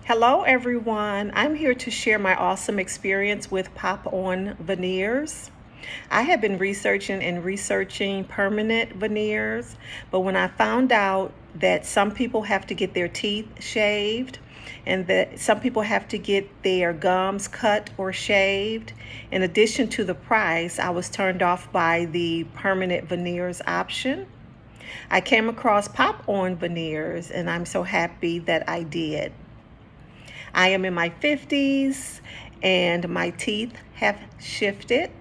Hello everyone, I'm here to share my awesome experience with Pop On Veneers. I have been researching permanent veneers, but when I found out that some people have to get their teeth shaved and that some people have to get their gums cut or shaved, in addition to the price, I was turned off by the permanent veneers option. I came across Pop On Veneers and I'm so happy that I did. I am in my 50s and my teeth have shifted.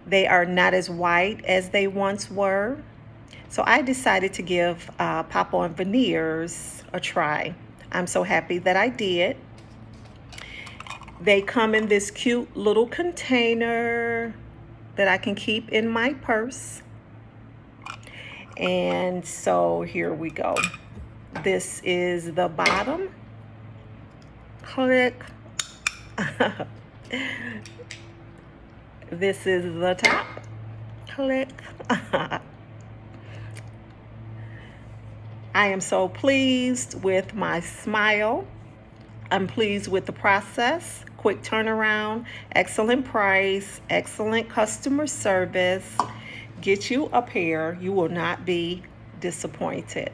They are not as white as they once were. So I decided to give Pop On Veneers a try. I'm so happy that I did. They come in this cute little container that I can keep in my purse. And so here we go. This is the bottom. Click. This is the top. Click. I am so pleased with my smile. I'm pleased with the process. Quick turnaround, excellent price, excellent customer service. Get you a pair. You will not be disappointed.